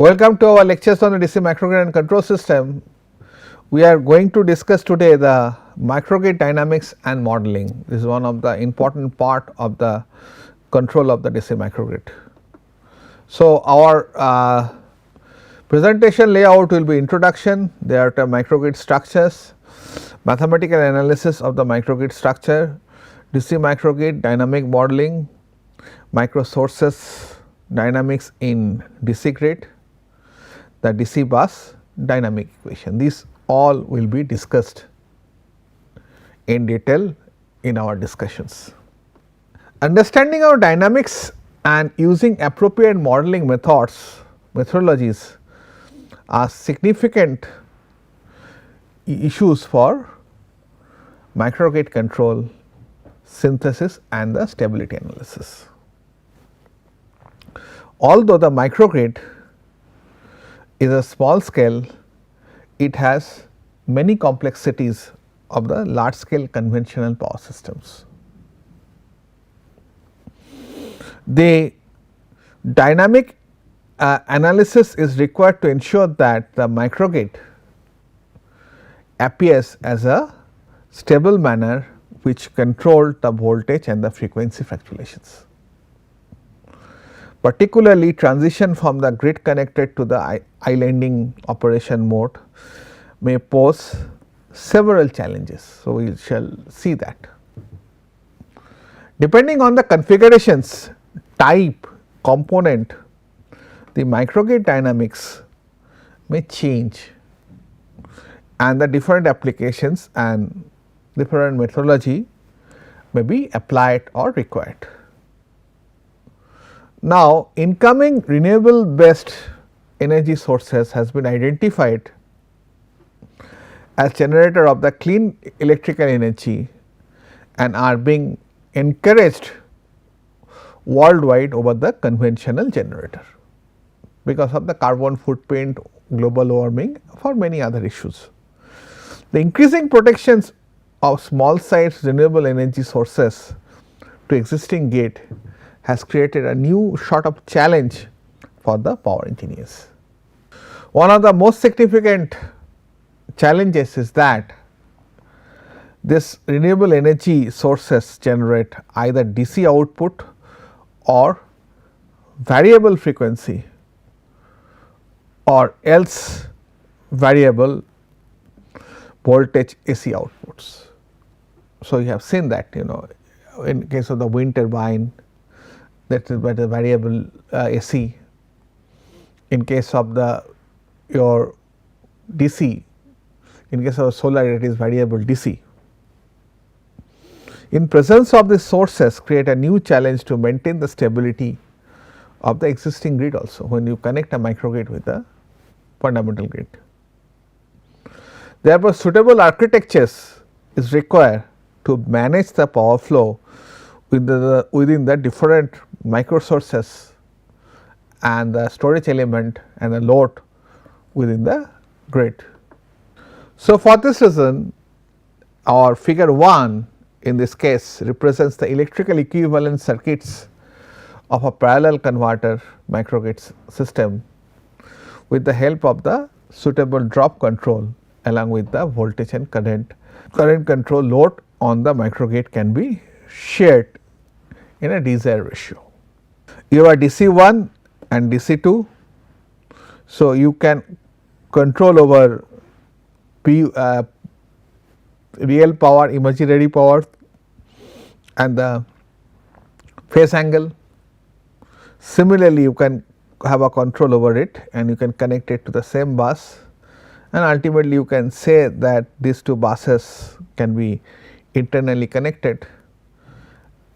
Welcome to our lectures on the DC microgrid and control system. We are going to discuss today the microgrid dynamics and modeling. This is one of the important part of the control of the DC microgrid. So, our presentation layout will be introduction, there are the microgrid structures, mathematical analysis of the microgrid structure, DC microgrid dynamic modeling, micro sources dynamics in DC grid, the DC bus dynamic equation. These all will be discussed in detail in our discussions. Understanding our dynamics and using appropriate modeling methodologies are significant issues for microgrid control, synthesis and the stability analysis. Although the microgrid is a small scale, it has many complexities of the large scale conventional power systems. The dynamic analysis is required to ensure that the microgrid appears as a stable manner which control the voltage and the frequency fluctuations. Particularly transition from the grid connected to the islanding operation mode may pose several challenges. So, we shall see that. Depending on the configurations, type, component, the microgrid dynamics may change and the different applications and different methodology may be applied or required. Now, incoming renewable based energy sources has been identified as generator of the clean electrical energy and are being encouraged worldwide over the conventional generator because of the carbon footprint, global warming, for many other issues. The increasing protections of small size renewable energy sources to existing grid has created a new sort of challenge for the power engineers. One of the most significant challenges is that this renewable energy sources generate either DC output or variable frequency or else variable voltage AC outputs. So, you have seen that in case of the wind turbine, that is by the variable AC. In case of your DC, in case of solar it is variable DC. In presence of these sources create a new challenge to maintain the stability of the existing grid also when you connect a microgrid with a fundamental grid. Therefore, suitable architectures is required to manage the power flow within the different micro sources and the storage element and the load within the grid. So, for this reason our figure 1 in this case represents the electrical equivalent circuits of a parallel converter microgrid system with the help of the suitable drop control along with the voltage and current control load on the microgrid can be shared in a desired ratio. You have DC 1 and DC 2. So, you can control over real power, imaginary power and the phase angle. Similarly, you can have a control over it and you can connect it to the same bus, and ultimately you can say that these two buses can be internally connected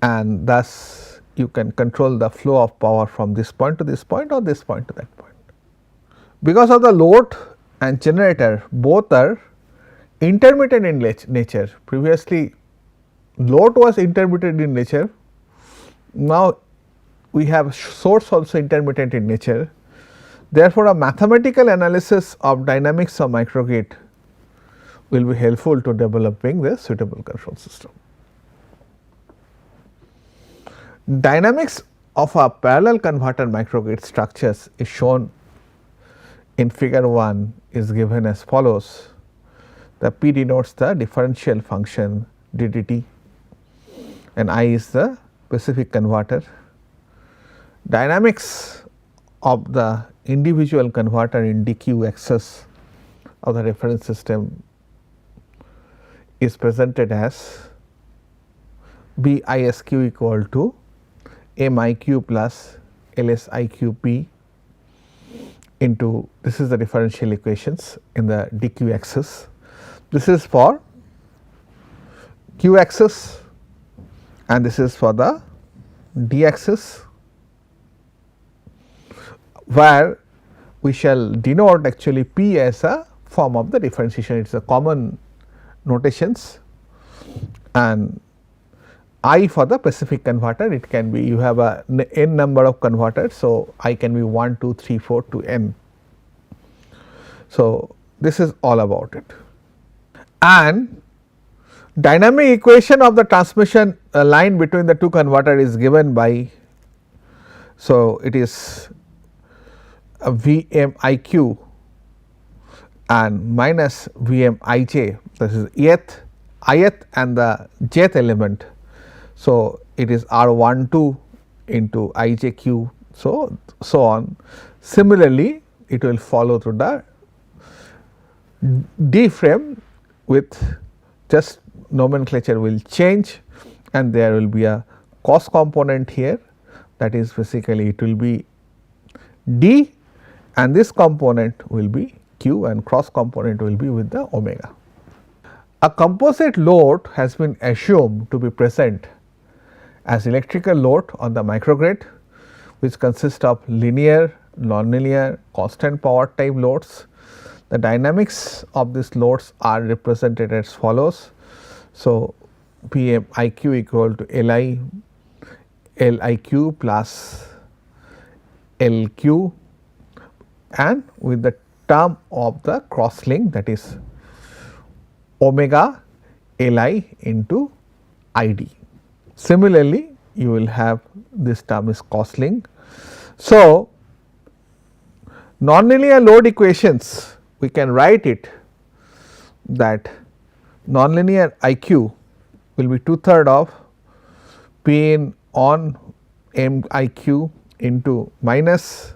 and thus you can control the flow of power from this point to this point or this point to that point. Because of the load and generator both are intermittent in nature. Previously load was intermittent in nature, now we have source also intermittent in nature. Therefore, a mathematical analysis of dynamics of microgrid will be helpful to developing the suitable control system. Dynamics of a parallel converter microgrid structures is shown in figure 1 is given as follows. The P denotes the differential function ddt and I is the specific converter. Dynamics of the individual converter in dq axis of the reference system is presented as B I S Q equal to M I Q plus L S I Q P into, this is the differential equations in the dq axis. This is for q axis and this is for the d axis, where we shall denote actually P as a form of the differentiation. It is a common notations, and I for the specific converter, it can be, you have a n number of converters. So, I can be 1, 2, 3, 4 to n. So, this is all about it. And dynamic equation of the transmission line between the two converter is given by, so it is a V m I q and minus V m I j, this is ith and the jth element. So, it is R 1 2 into I j q, so on. Similarly, it will follow through the D frame with just nomenclature will change, and there will be a cos component here, that is basically it will be D and this component will be q and cross component will be with the omega. A composite load has been assumed to be present as electrical load on the microgrid, which consists of linear, nonlinear, constant power type loads. The dynamics of these loads are represented as follows. So, P m I q equal to L I q plus L q, and with the term of the cross link, that is omega L I into I d. Similarly, you will have this term is cross link. So, nonlinear load equations, we can write it that nonlinear I q will be 2/3 of P in on M I q into minus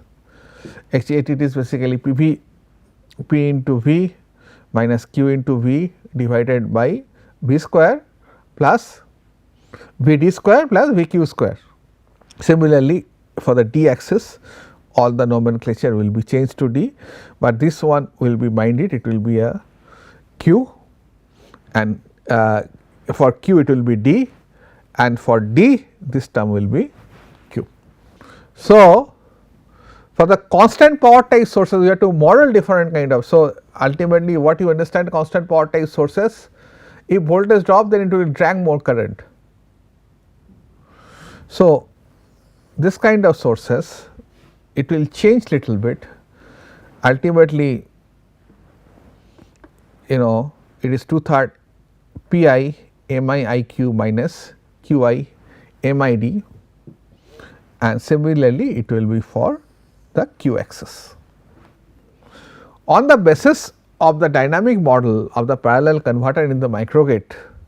actually it is basically P into V minus Q into V divided by V square plus V d square plus V q square. Similarly, for the d axis, all the nomenclature will be changed to d, but this one will be minded, it will be a q, and for q it will be d, and for d this term will be q. So, for the constant power type sources, we have to model different kind of. So, ultimately what you understand constant power type sources, if voltage drop, then it will drag more current. So, this kind of sources, it will change little bit. Ultimately, it is 2/3 P I M I I q minus Q I M I d, and similarly it will be for the q axis. On the basis of the dynamic model of the parallel converter in the microgrid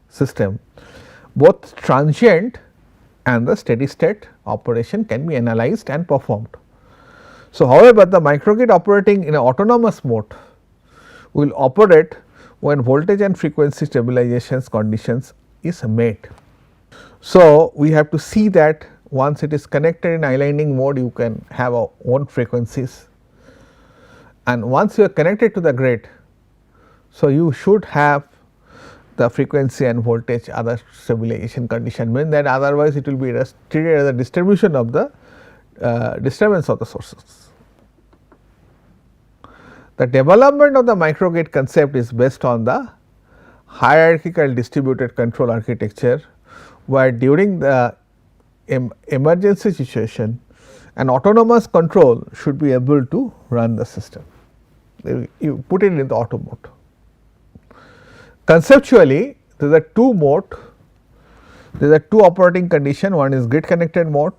system, both transient and the steady state operation can be analyzed and performed. So, however, the microgrid operating in an autonomous mode will operate when voltage and frequency stabilizations conditions is met. So, we have to see that once it is connected in aligning mode, you can have our own frequencies, and once you are connected to the grid, so you should have the frequency and voltage other stabilization condition, mean that otherwise it will be treated as a distribution of the disturbance of the sources. The development of the microgrid concept is based on the hierarchical distributed control architecture, where during the emergency situation an autonomous control should be able to run the system. You put it in the auto mode. Conceptually, there is a two mode, there is a two operating condition, one is grid connected mode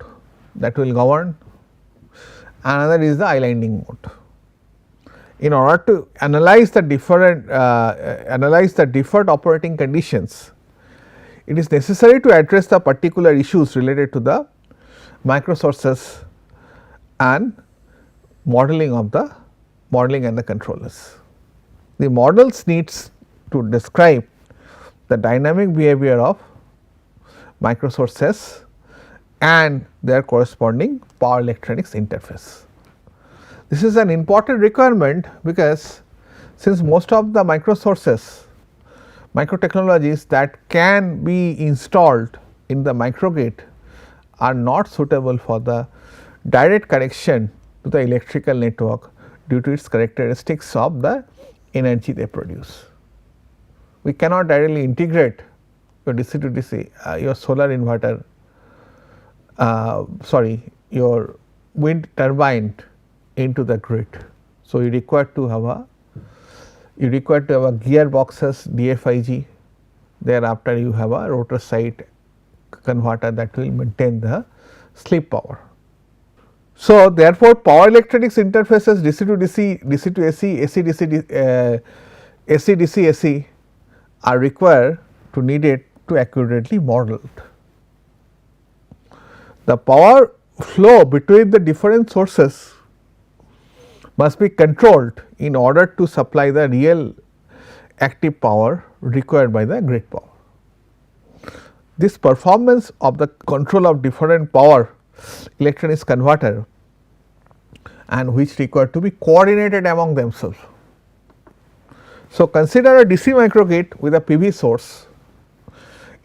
that will govern, another is the islanding mode. in order to analyze the different operating conditions, it is necessary to address the particular issues related to the microsources and modeling and the controllers. The models needs to describe the dynamic behavior of microsources and their corresponding power electronics interface. This is an important requirement because since most of the microtechnologies that can be installed in the microgrid are not suitable for the direct connection to the electrical network due to its characteristics of the energy they produce. We cannot directly integrate your DC to DC, your solar inverter, your wind turbine into the grid. So, you require to have a gearboxes DFIG, thereafter you have a rotor side converter that will maintain the slip power. So, therefore, power electronics interfaces DC to DC, DC to AC, AC DC AC are required to needed to accurately modeled. The power flow between the different sources must be controlled in order to supply the real active power required by the grid power. This performance of the control of different power electronics converter and which require to be coordinated among themselves. So, consider a DC microgrid with a PV source,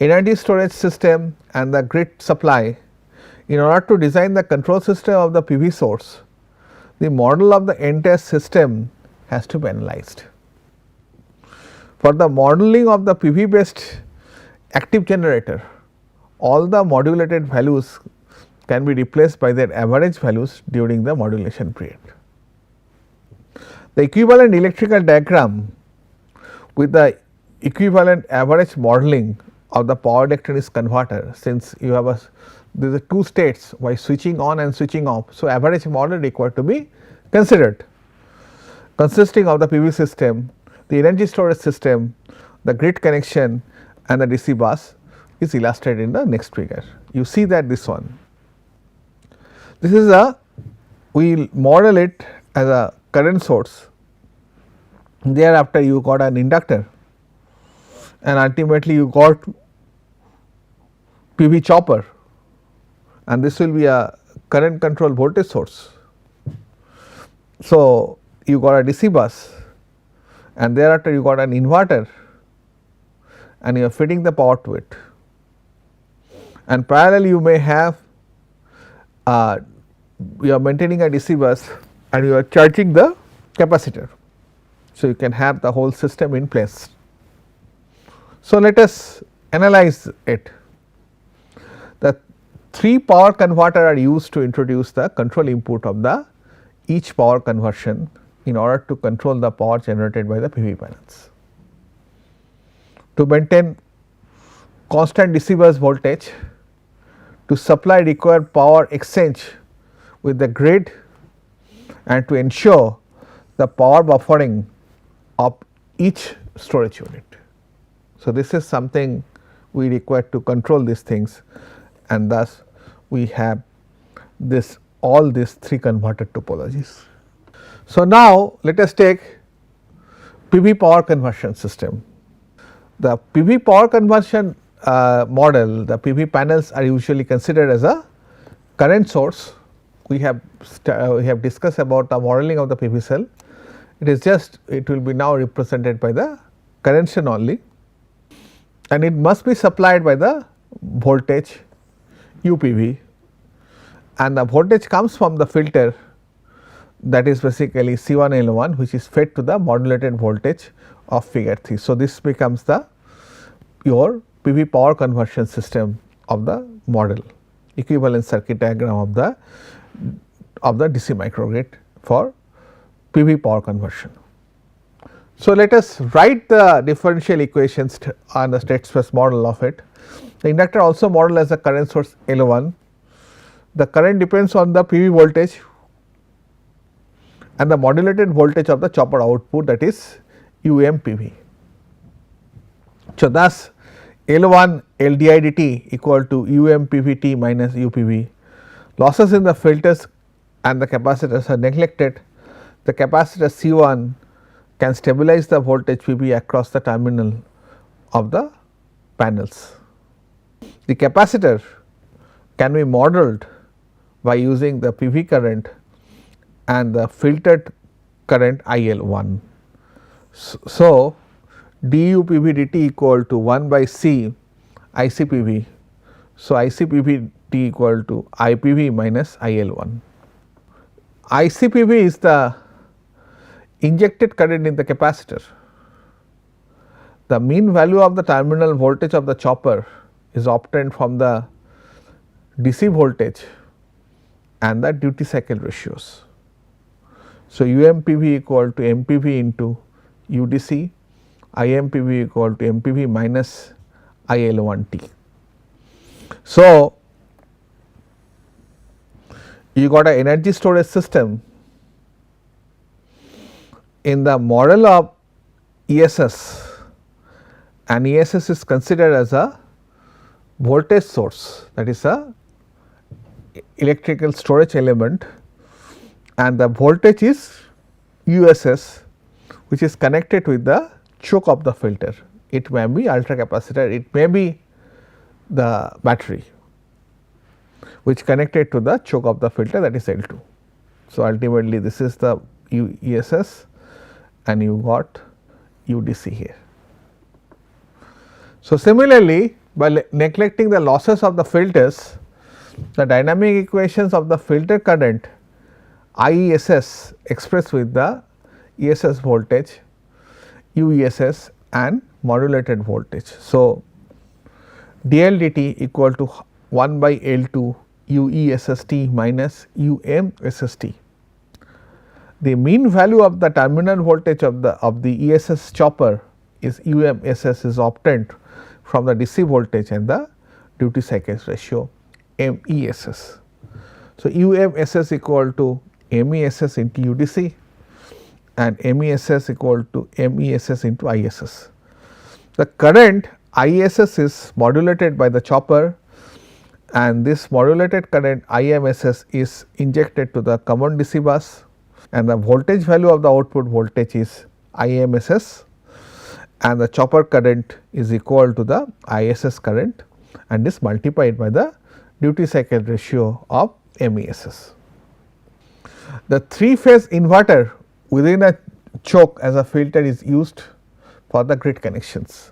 energy storage system and the grid supply. In order to design the control system of the PV source, the model of the entire system has to be analyzed. For the modeling of the PV based active generator, all the modulated values can be replaced by their average values during the modulation period. The equivalent electrical diagram with the equivalent average modeling of the power electronics converter, since you have there are two states by switching on and switching off. So, average model required to be considered, consisting of the PV system, the energy storage system, the grid connection and the DC bus is illustrated in the next figure. You see that this one, this is we will model it as a current source, thereafter you got an inductor and ultimately you got PV chopper, and this will be a current control voltage source. So, you got a DC bus and thereafter you got an inverter and you are feeding the power to it, and parallel you may have you are maintaining a DC bus and you are charging the capacitor. So, you can have the whole system in place. So, let us analyze it. The 3 power converter are used to introduce the control input of the each power conversion in order to control the power generated by the PV panels. To maintain constant DC bus voltage, to supply required power exchange with the grid and to ensure the power buffering of each storage unit. So, this is something we require to control these things, and thus we have this all these 3 converted topologies. So, now let us take PV power conversion system. The PV power conversion model, the PV panels are usually considered as a current source. We have discussed about the modeling of the PV cell. It is just, it will be now represented by the connection only, and it must be supplied by the voltage UPV, and the voltage comes from the filter, that is basically C1L1, which is fed to the modulated voltage of figure 3. So, this becomes the your PV power conversion system of the model, equivalent circuit diagram of the DC microgrid for PV power conversion. So, let us write the differential equations on the state space model of it. The inductor also modeled as a current source L1. The current depends on the PV voltage and the modulated voltage of the chopper output, that is UMPV. So, thus L1 LDIdt equal to UMPVT minus UPV. Losses in the filters and the capacitors are neglected. The capacitor C1 can stabilize the voltage Pb across the terminal of the panels. The capacitor can be modeled by using the PV current and the filtered current IL1. So, du PV dt equal to 1 by C ICPV. So, ICPV t equal to IPV minus IL1. ICPV is the injected current in the capacitor. The mean value of the terminal voltage of the chopper is obtained from the DC voltage and the duty cycle ratios. So, UMPV equal to MPV into UDC, IMPV equal to MPV minus IL1T. So, you got an energy storage system. In the model of ESS, and ESS is considered as a voltage source, that is a electrical storage element, and the voltage is USS, which is connected with the choke of the filter. It may be ultra capacitor, it may be the battery which connected to the choke of the filter, that is L2. So, ultimately this is the ESS and you got UDC here. So, similarly, by neglecting the losses of the filters, the dynamic equations of the filter current IESS expressed with the ESS voltage, UESS and modulated voltage. So, dl dt equal to 1 by L2 UESST minus UMSST. The mean value of the terminal voltage of the ESS chopper is UMSS is obtained from the DC voltage and the duty cycles ratio MESS. So, UMSS equal to MESS into UDC and MESS equal to MESS into ISS. The current ISS is modulated by the chopper, and this modulated current IMSS is injected to the common DC bus, and the voltage value of the output voltage is IMSS, and the chopper current is equal to the ISS current and is multiplied by the duty cycle ratio of MESS. The 3-phase inverter within a choke as a filter is used for the grid connections.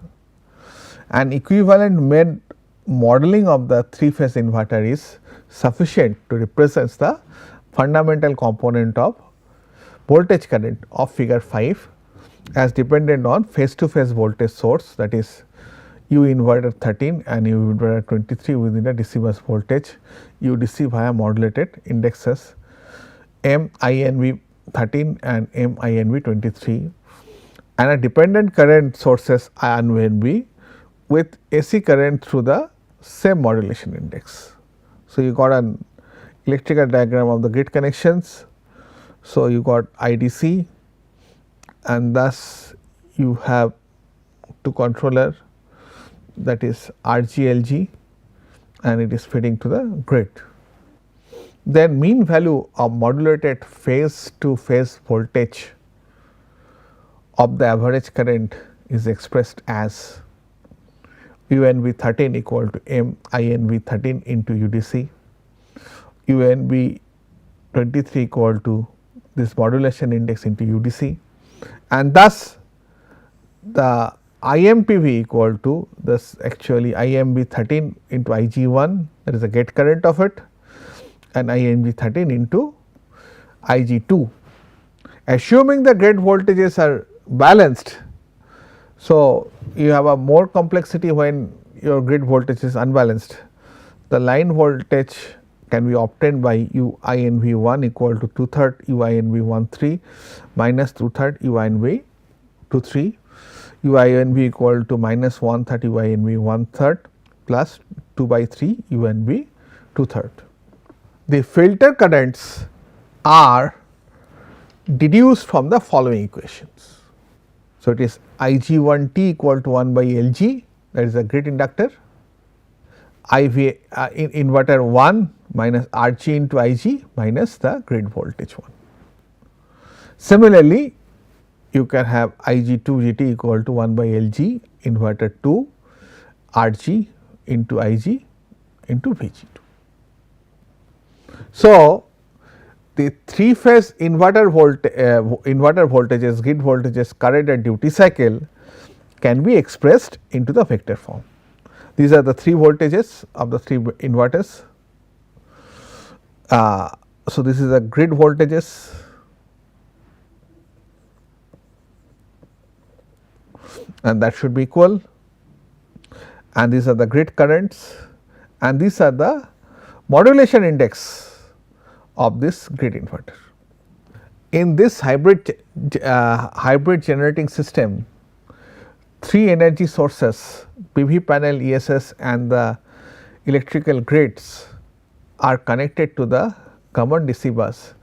An equivalent modeling of the 3-phase inverter is sufficient to represent the fundamental component of voltage current of figure 5 as dependent on phase to phase voltage source, that is U inverter 13 and U inverter 23 within the DC bus voltage UDC via modulated indexes MINV 13 and MINV 23 and a dependent current sources INV with AC current through the same modulation index. So, you got an electrical diagram of the grid connections. So, you got IDC and thus you have two controller, that is RGLG, and it is feeding to the grid. Then mean value of modulated phase to phase voltage of the average current is expressed as UNV 13 equal to MINV 13 into UDC, UNV 23 equal to this modulation index into UDC, and thus the IMPV equal to this actually IMV 13 into IG1, that is the gate current of it, and IMV 13 into IG2. Assuming the gate voltages are balanced, so you have a more complexity when your grid voltage is unbalanced. The line voltage can be obtained by UINV1 equal to 2/3 UINV13 minus 2/3 UINV23, UINV equal to minus 1/3 UINV1/3 plus 2/3 UNV2/3. The filter currents are deduced from the following equations. So, it is Ig1 t equal to 1 by Lg, that is a grid inductor, IV inverter 1 minus Rg into Ig minus the grid voltage 1. Similarly, you can have Ig2 Gt equal to 1 by Lg inverter 2 Rg into Ig into Vg2. So, the 3 phase inverter voltages, grid voltages, current at duty cycle can be expressed into the vector form. These are the 3 voltages of the 3 inverters. So, this is the grid voltages, and that should be equal, and these are the grid currents, and these are the modulation index of this grid inverter. In this hybrid generating system, 3 energy sources, PV panel, ESS and the electrical grids are connected to the common DC bus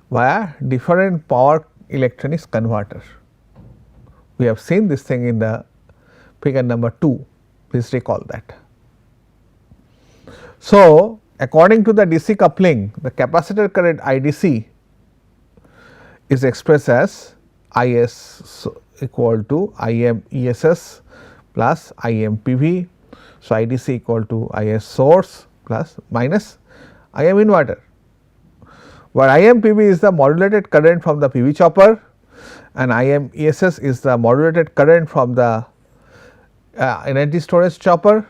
via different power electronics converter. We have seen this thing in the figure number 2, please recall that. So, according to the DC coupling, the capacitor current IDC is expressed as IS equal to IM ESS plus IM PV. So, IDC equal to IS source plus minus IM inverter, where IM PV is the modulated current from the PV chopper and IM ESS is the modulated current from the energy storage chopper,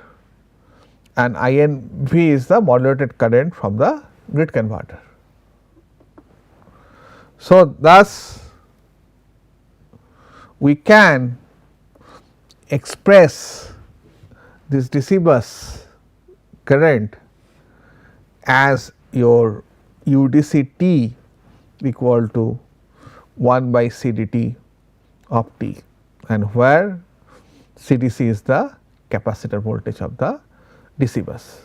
and INV is the modulated current from the grid converter. So, thus we can express this DC bus current as your UDC T equal to 1 by CDT of T, and where CDC is the capacitor voltage of the DC bus.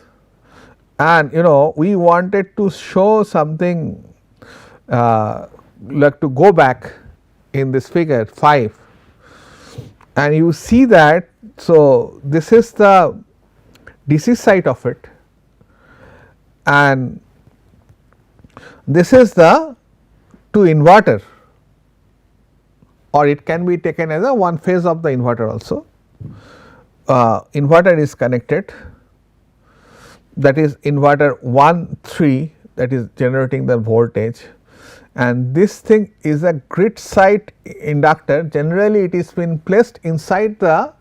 And we wanted to show something, like to go back in this figure 5, and you see that. So, this is the DC side of it, and this is the 2 inverter, or it can be taken as a one phase of the inverter also. Inverter is connected, that is inverter 1 3, that is generating the voltage, and this thing is a grid side inductor. Generally it is been placed inside the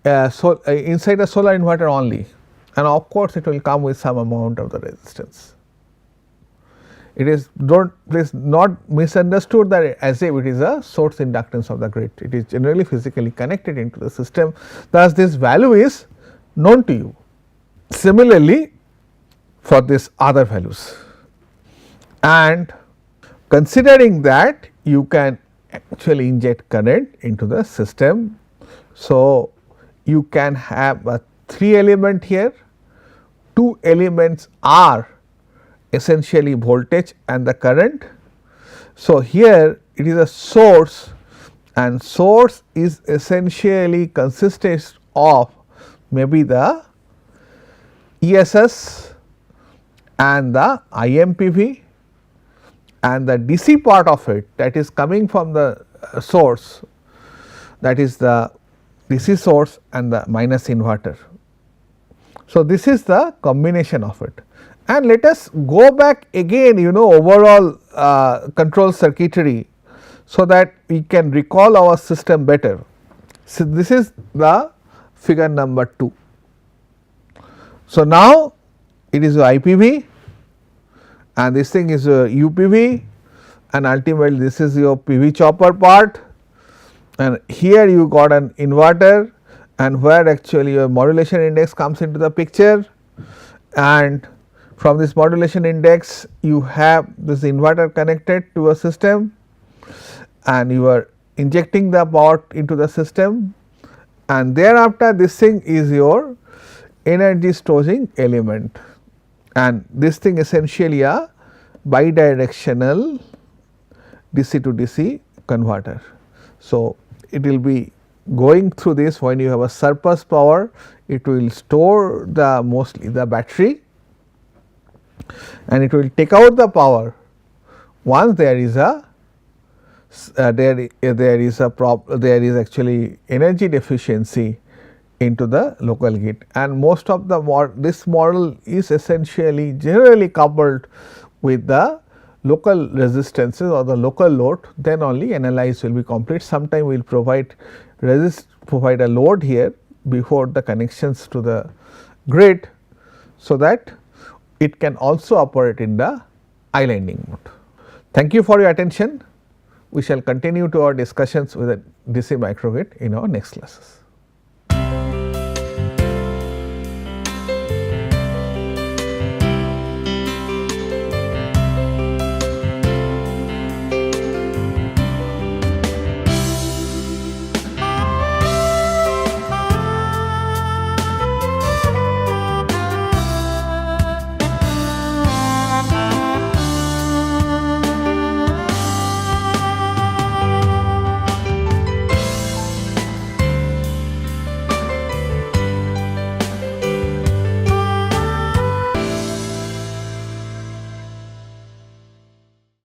inside a solar inverter only, and of course it will come with some amount of the resistance. It is, please not misunderstood that as if it is a source inductance of the grid. It is generally physically connected into the system, thus this value is known to you. Similarly, for this other values, and considering that you can actually inject current into the system. So, you can have a 3 element here, 2 elements are essentially voltage and the current. So, here it is a source, and source is essentially consists of maybe the ESS and the IMPV, and the DC part of it, that is coming from the source, that is the DC source and the minus inverter. So, this is the combination of it. And let us go back again overall control circuitry, so that we can recall our system better. So, this is the figure number 2. So, now it is a IPV, and this thing is a UPV, and ultimately this is your PV chopper part, and here you got an inverter, and where actually your modulation index comes into the picture, and from this modulation index you have this inverter connected to a system, and you are injecting the power into the system, and thereafter this thing is your energy storing element, and this thing essentially a bidirectional DC to DC converter. So, it will be going through this. When you have a surplus power, it will store the mostly the battery, and it will take out the power once there is a there is actually energy deficiency into the local grid, and most of the this model is essentially generally coupled with the local resistances or the local load, then only analyze will be complete. Sometime we will provide a load here before the connections to the grid, so that it can also operate in the islanding mode. Thank you for your attention. We shall continue to our discussions with the DC microgrid in our next classes.